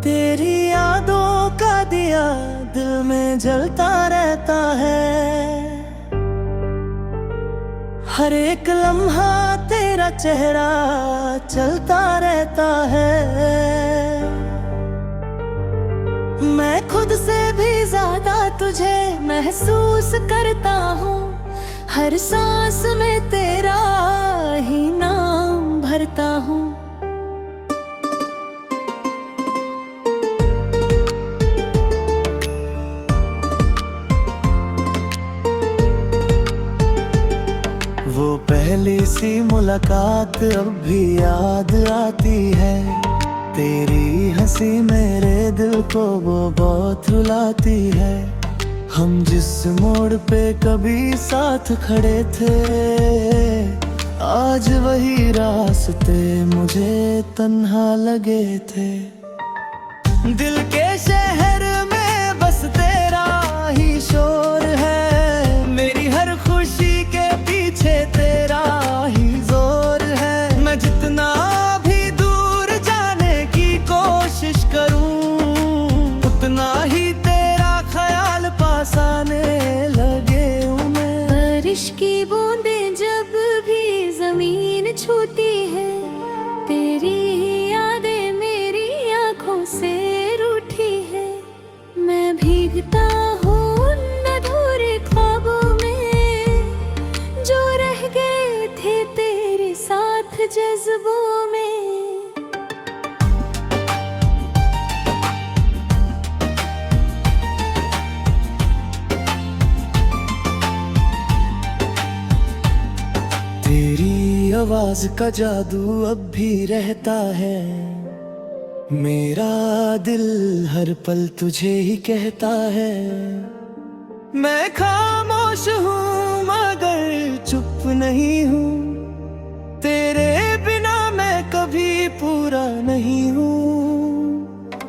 तेरी यादों का दिया दिल में जलता रहता है। हर एक लम्हा तेरा चेहरा चलता रहता है। मैं खुद से भी ज्यादा तुझे महसूस करता हूँ। हर सांस में तेरा ही नाम भरता हूँ। वो पहली सी मुलाकात अब भी याद आती है। तेरी हंसी मेरे दिल को वो बहुत रुलाती है। हम जिस मोड़ पे कभी साथ खड़े थे, आज वही रास्ते मुझे तन्हा लगे थे। दिल के शहर में बस तेरा ही शोर है। मेरी हर खुशी के पीछे तेरा ही जोर है। मैं जितना भी दूर जाने की कोशिश करूं, उतना ही तेरा ख्याल पास आने लगे हूं मैं। बारिश की बूंदें जब भी जमीन छूती है, तेरी यादें मेरी आंखों से रूठी है। मैं भीगता हूँ उन अधूरे ख्वाबों में, जो रह गए थे तेरे साथ जज्बों में। तेरी आवाज का जादू अब भी रहता है। मेरा दिल हर पल तुझे ही कहता है। मैं खामोश हूँ मगर चुप नहीं हूँ। तेरे बिना मैं कभी पूरा नहीं हूँ।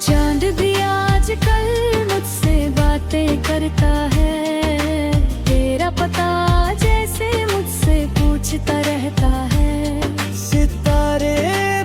चांद भी आजकल मुझसे बातें करता है। तेरा पता जैसे मुझसे पूछता रहता है। सितारे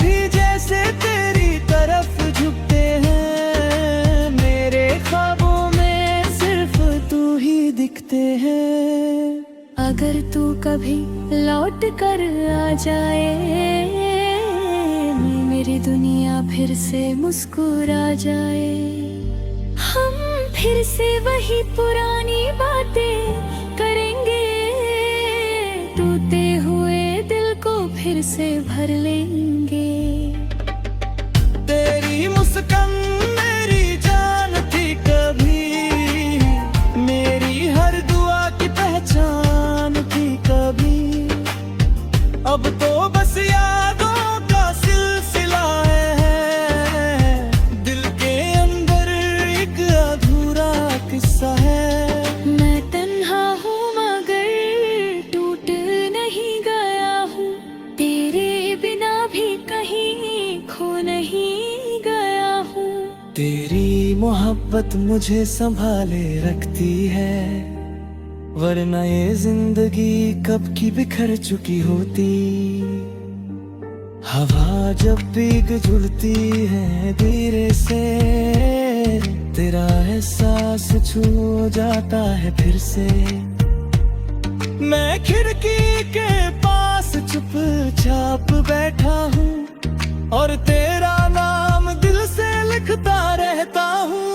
भी जैसे तेरी तरफ झुकते हैं। मेरे ख्वाबों में सिर्फ तू ही दिखते हैं। अगर तू कभी लौट कर आ जाए, मेरी दुनिया फिर से मुस्कुरा जाए। हम फिर से वही पुरानी बातें करेंगे। टूटे हुए दिल को फिर से भर लेंगे। तेरी मुस्कान मेरी जान थी कभी। मेरी हर दुआ की पहचान थी कभी। अब तो बस यादों का सिलसिला है। दिल के अंदर एक अधूरा किस्सा है। मैं तन्हा हूँ मगर टूट नहीं गया हूँ। तेरे बिना भी कहीं खो नहीं गया हूँ। तेरी मोहब्बत मुझे संभाले रखती है, वरना ये जिंदगी कब की बिखर चुकी होती। हवा जब भीग जुड़ती है धीरे से, तेरा एहसास छू जाता है फिर से। मैं खिड़की के पास चुपचाप बैठा हूँ और तेरा नाम दिल से लिखता रहता हूँ।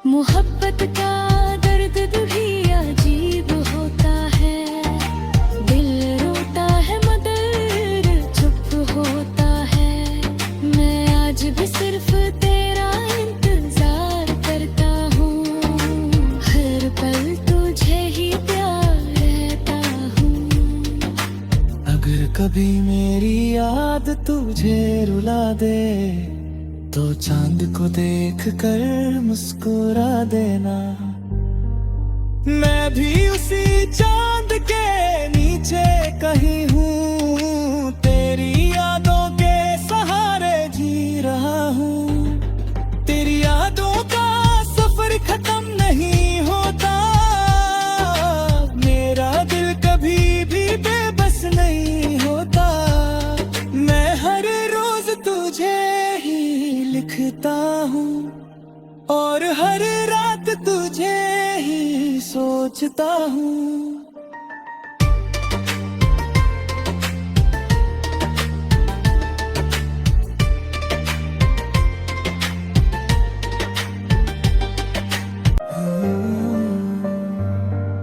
मोहब्बत का दर्द भी अजीब होता है। दिल रोता है मगर चुप होता है। मैं आज भी सिर्फ तेरा इंतजार करता हूँ। हर पल तुझे ही प्यार रहता हूँ। अगर कभी मेरी याद तुझे रुला दे, तो चांद को देख कर मुस्कुरा देना। मैं भी उसी चांद के नीचे कहीं हूँ। तेरी यादों के सहारे जी रहा हूँ। तेरी यादों का सफर खत्म नहीं होता। मेरा दिल कभी भी बेबस नहीं होता। मैं हर ढूंढता हूँ और हर रात तुझे ही सोचता हूँ।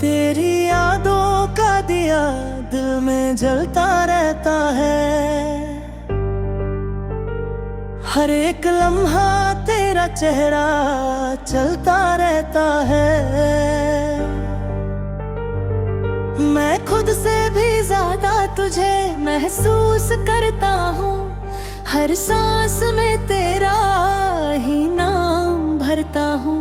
तेरी यादों का दिया दिल में जलता रहता है, हर एक लम्हा तेरा चेहरा चलता रहता है। मैं खुद से भी ज्यादा तुझे महसूस करता हूँ, हर सांस में तेरा ही नाम भरता हूँ।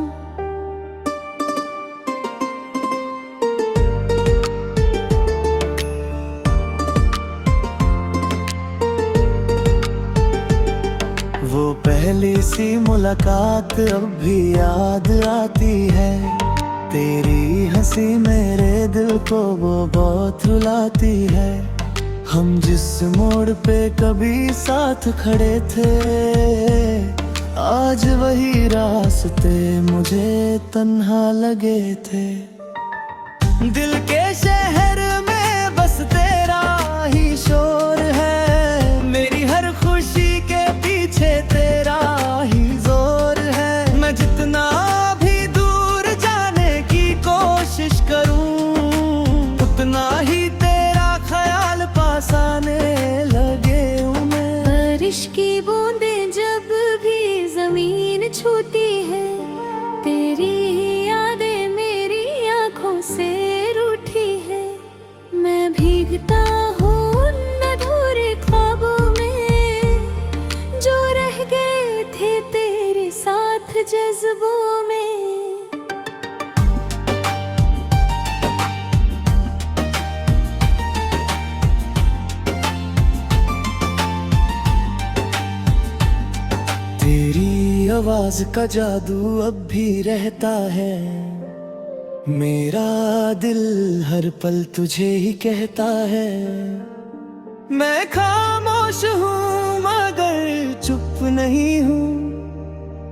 वो पहली सी मुलाकात अब भी याद आती है, तेरी हंसी मेरे दिल को वो बहुत रुलाती है। हम जिस मोड़ पे कभी साथ खड़े थे, आज वही रास्ते मुझे तन्हा लगे थे। दिल के शहर में बस तेरा ही शोर है, मेरी हर खुशी के पीछे तेरा ही जोर है। मैं जितना भी दूर जाने की कोशिश करूं, उतना ही तेरा ख्याल पास आने लगे हूं मैं। बारिश की बूंदें जब भी जमीन छूती है, तेरी ही यादें मेरी आंखों से रूठी है। मैं भीगता हूँ उन अधूरे ख्वाबों में, जो रह गए थे तेरे साथ जज्बों में। तेरी आवाज का जादू अब भी रहता है, मेरा दिल हर पल तुझे ही कहता है। मैं खामोश हूँ मगर चुप नहीं हूँ,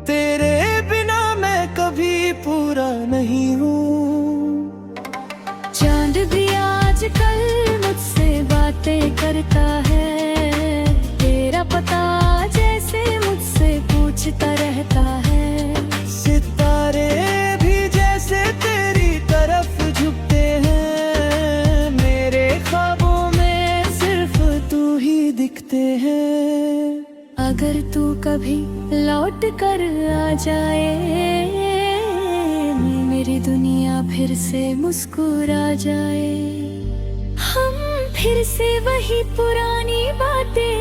तेरे बिना मैं कभी पूरा नहीं हूँ। चांद भी आजकल मुझसे बातें करता है, तेरा पता जैसे मुझसे पूछता रहता है। सितारे भी जैसे तेरी तरफ झुकते हैं, मेरे ख्वाबों में सिर्फ तू ही दिखते हैं। अगर तू कभी लौट कर आ जाए, मेरी दुनिया फिर से मुस्कुरा जाए। हम फिर से वही पुरानी बातें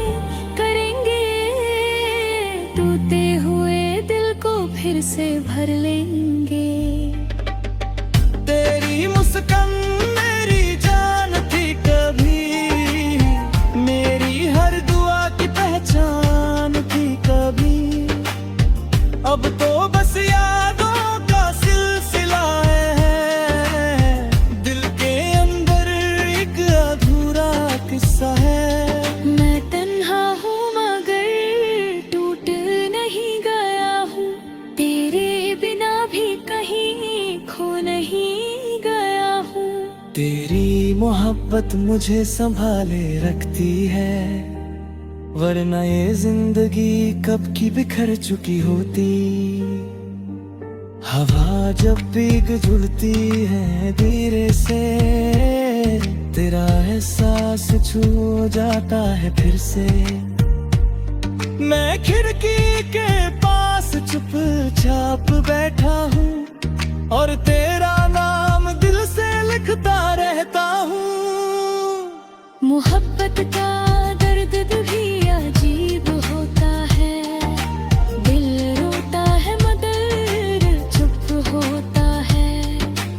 करेंगे, टूटे हुए दिल को फिर से भर लेंगे। तेरी मुस्कान मेरी जान थी कभी, मेरी हर दुआ की पहचान थी कभी। अब तो बस यादों का सिलसिला है, दिल के अंदर एक अधूरा किस्सा है। मैं तन्हा हूँ मगर टूट नहीं गया हूँ, तेरे बिना भी कहीं खो नहीं गया हूँ। तेरी मोहब्बत मुझे संभाले रखती है, वरना ये जिंदगी कब की बिखर चुकी होती। हवा जब भीग जुड़ती है धीरे से, तेरा एहसास छू जाता है फिर से। मैं खिड़की के पास चुपचाप बैठा हूँ और तेरा नाम दिल से लिखता रहता हूँ। मोहब्बत का दर्द भी अजीब होता है, दिल रोता है मगर चुप होता है।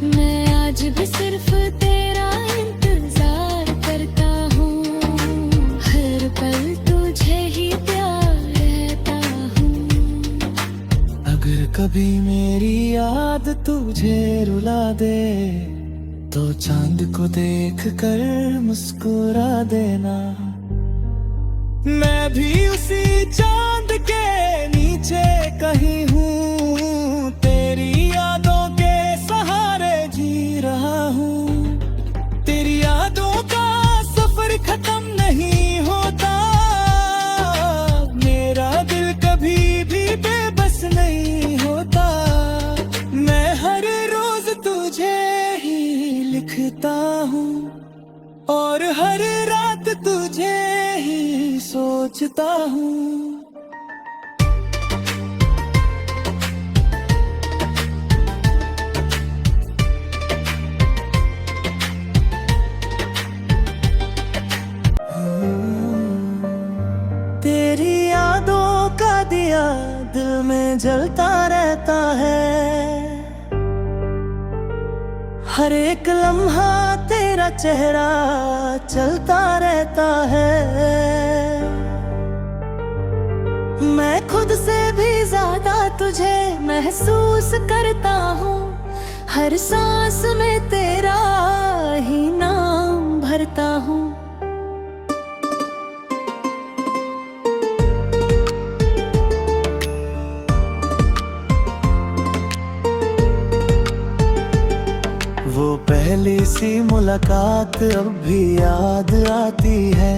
मैं आज भी सिर्फ तेरा इंतजार करता हूँ, हर पल तुझे ही प्यार रहता हूँ। अगर कभी मेरी याद तुझे रुला दे, तो चांद को देख कर मुस्कुरा देना। मैं भी उसी चांद के नीचे सोचता हूँ। तेरी यादों का दिया दिल में जलता रहता है, हर एक लम्हा तेरा चेहरा चलता रहता है। मैं खुद से भी ज्यादा तुझे महसूस करता हूँ, हर सांस में तेरा ही नाम भरता हूँ। वो पहली सी मुलाकात अब भी याद आती है,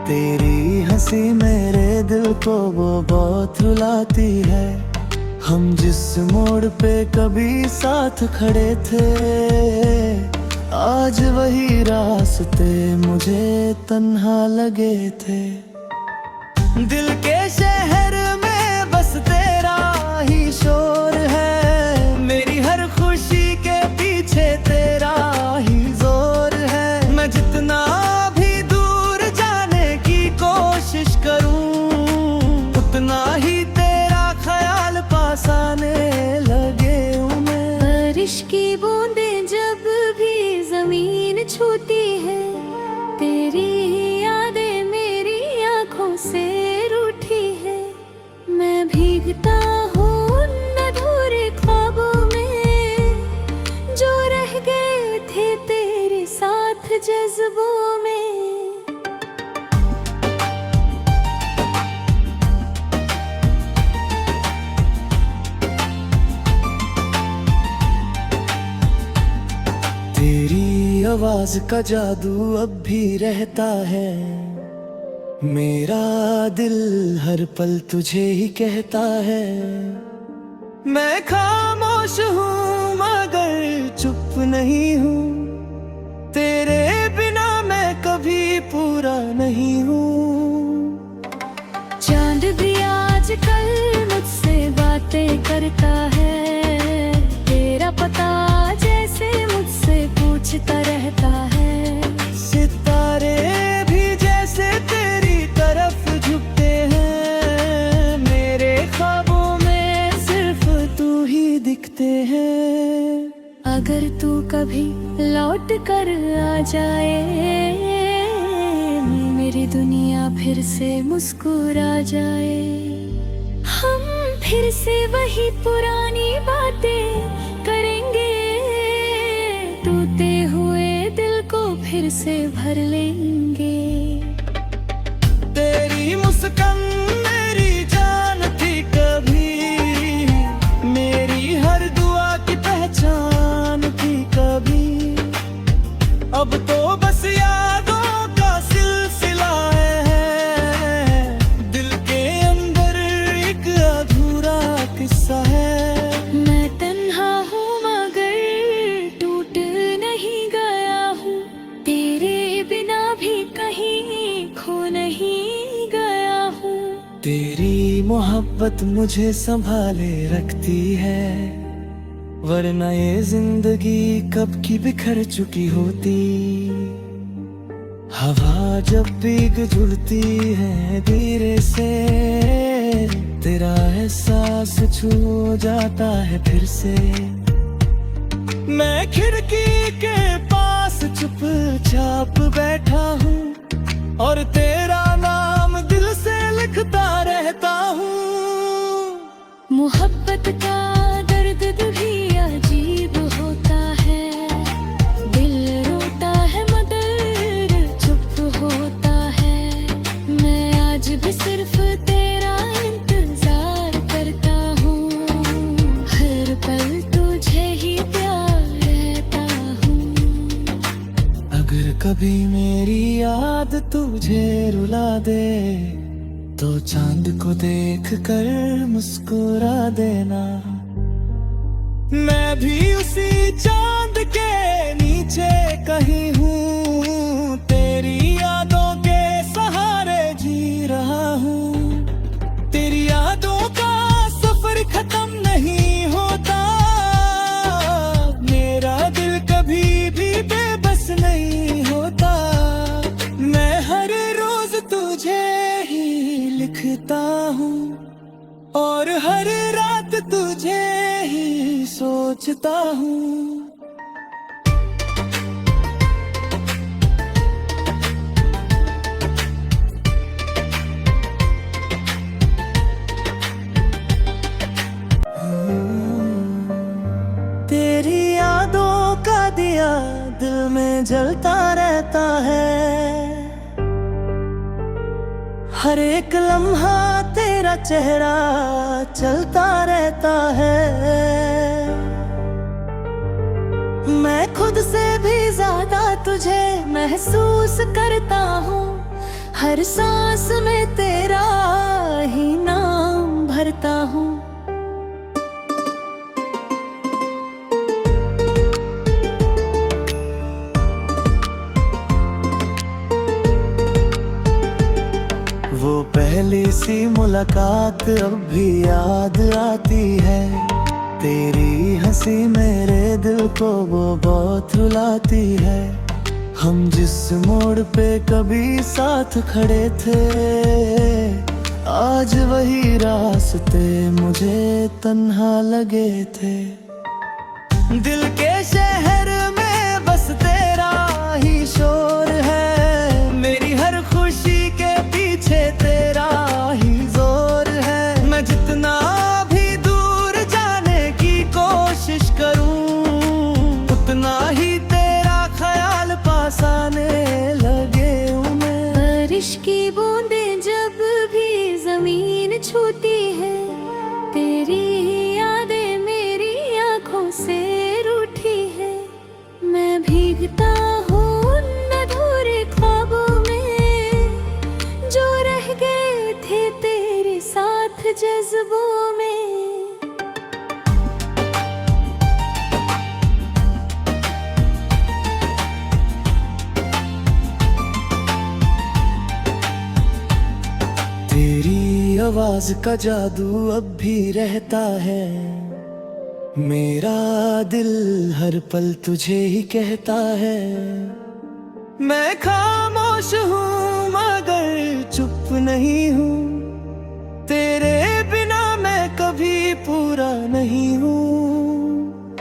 तेरी हंसी मेरे दिल को वो बहुत रुलाती है। हम जिस मोड़ पे कभी साथ खड़े थे, आज वही रास्ते मुझे तन्हा लगे थे। दिल के शहर में बस तेरा ही शोर है, मेरी हर खुशी के पीछे तेरा ही जोर है। मैं जितना भी दूर जाने की कोशिश करूं, उतना ही तेरा ख्याल पास आने लगे हूं मैं। बारिश की बूंदें जब भी जमीन छूती है, तेरी ही यादें मेरी आंखों से रूठी है। मैं भीगता हूँ उन अधूरे ख्वाबों में, जो रह गए थे तेरे साथ जज्बों में। तेरी आवाज का जादू अब भी रहता है, मेरा दिल हर पल तुझे ही कहता है। मैं खामोश हूँ मगर चुप नहीं हूँ, तेरे बिना मैं कभी पूरा नहीं हूँ। चांद भी आजकल मुझसे बातें करता है, तेरा पता जैसे मुझसे पूछता रहता है। सितारे भी जैसे तेरी तरफ झुकते हैं, मेरे ख्वाबों में सिर्फ तू ही दिखते हैं। अगर तू कभी लौट कर आ जाए, मेरी दुनिया फिर से मुस्कुरा जाए। हम फिर से वही पुरानी बातें करेंगे, टूटे हुए दिल को फिर से भर लेंगे। तेरी मुस्कान मेरी जान थी कभी, मेरी हर दुआ की पहचान थी कभी। अब तो बस यादों का सिलसिला है, दिल के अंदर एक अधूरा किस्सा है। मैं तन्हा हूँ मगर टूट नहीं गया हूँ, तेरे बिना भी कहीं खो नहीं गया हूँ। तेरी मोहब्बत मुझे संभाले रखती है, वरना ये जिंदगी कब की बिखर चुकी होती। हवा जब भीग जुड़ती है धीरे से, तेरा एहसास छू जाता है फिर से। मैं खिड़की के पास चुपचाप बैठा हूँ, और तेरा नाम दिल से लिखता रहता हूँ। मोहब्बत का दर्द भी अजीब होता है, दिल रोता है मगर चुप होता है। मैं आज भी सिर्फ तेरा इंतजार करता हूँ, हर पल तुझे ही प्यार रहता हूँ। अगर कभी मेरी याद तुझे रुला दे, तो चांद को देख कर मुस्कुरा देना। मैं भी उसी चांद के नीचे कहीं हूँ, तेरी यादों के सहारे जी रहा हूँ। तेरी यादों का सफर खत्म नहीं होता, मेरा दिल कभी भी बेबस नहीं होता। मैं हर रोज तुझे ही लिखता हूँ और हर रात तुझे ही सोचता हूँ। तेरी यादों का दिया दिल में जलता रहता है, हर एक लम्हा तेरा चेहरा चलता रहता है। मैं खुद से भी ज्यादा तुझे महसूस करता हूँ, हर सांस में तेरा ही नाम भरता हूँ। वो पहली सी मुलाकात अब भी याद आती है, तेरी हंसी मेरे दिल को वो बहुत रुलाती है। हम जिस मोड़ पे कभी साथ खड़े थे, आज वही रास्ते मुझे तन्हा लगे थे। दिल के शहर में बस तेरा ही शोर है, मेरी हर खुशी के पीछे तेरा ही जोर है। मैं जितना भी दूर जाने की कोशिश करूं, उतना ही तेरा ख्याल पास आने लगे हूं मैं। बारिश की बूंदें जब भी जमीन छूती है, तेरी ही यादें मेरी आंखों से रूठी है। मैं भीगता हूँ उन अधूरे ख्वाबों में, जो रह गए थे तेरे साथ जज्बों में। तेरी आवाज का जादू अब भी रहता है, मेरा दिल हर पल तुझे ही कहता है। मैं खामोश हूँ मगर चुप नहीं हूँ, तेरे बिना मैं कभी पूरा नहीं हूँ।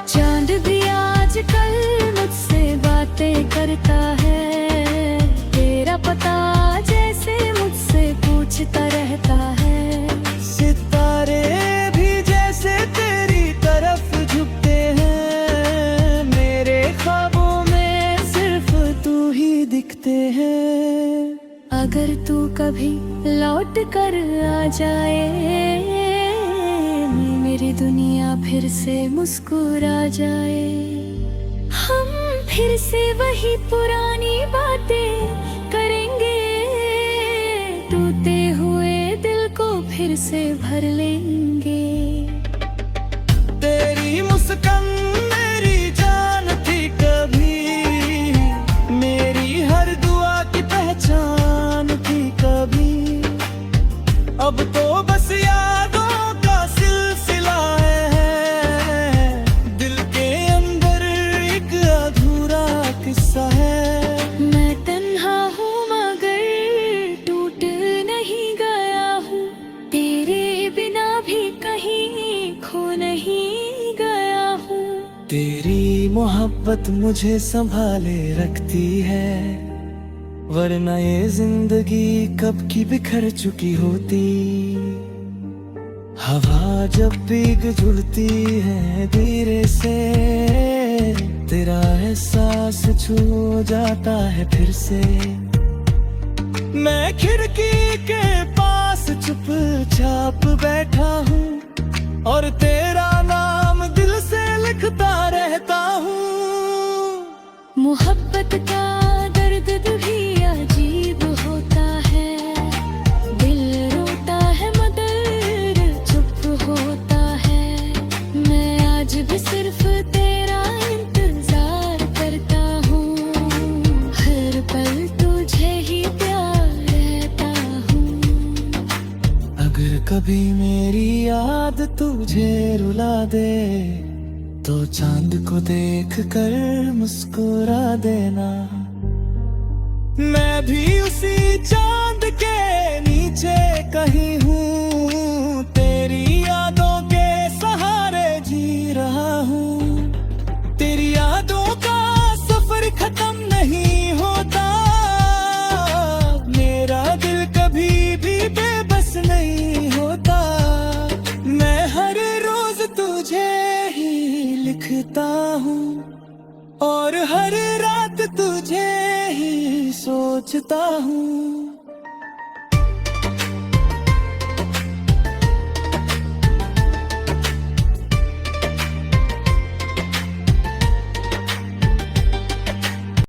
चांद भी आजकल मुझसे बातें करता है, तेरा पता जैसे मुझसे पूछता रहता है। सितारे भी जैसे तेरी तरफ झुकते हैं, मेरे ख्वाबों में सिर्फ तू ही दिखते हैं। अगर तू कभी लौट कर आ जाए, मेरी दुनिया फिर से मुस्कुरा जाए। हम फिर से वही पुरानी बातें करेंगे, टूटे हुए दिल को फिर से भर लेंगे। तेरी मुस्कान मेरी जान थी कभी, मेरी हर दुआ की पहचान थी कभी। अब तो बस यादों का सिलसिला है, दिल के अंदर एक अधूरा किस्सा है। मैं तन्हा हूँ मगर टूट नहीं गया हूँ, तेरे बिना भी कहीं खो नहीं गया हूँ। तेरी मोहब्बत मुझे संभाले रखती है, वरना ये जिंदगी कब की बिखर चुकी होती। हवा जब भीग जुड़ती है धीरे से, तेरा एहसास छू जाता है फिर से। मैं खिड़की के पास चुपचाप बैठा हूँ और तेरा नाम दिल से लिखता रहता हूँ। मोहब्बत का दर्द भी अजीब होता है, दिल रोता है मगर चुप होता है। मैं आज भी सिर्फ तेरा इंतजार करता हूँ, हर पल तुझे ही प्यार रहता हूँ। कभी मेरी याद तुझे रुला दे तो चांद को देख कर मुस्कुरा देना। मैं भी उसी चांद के नीचे कहीं हूँ, तेरी यादों के सहारे जी रहा हूँ। तेरी यादों का सफर खत्म नहीं होता, मेरा दिल कभी भी बेबस नहीं होता। मैं हर रोज तुझे ही लिखता हूँ और हर रात तुझे ही सोचता हूँ।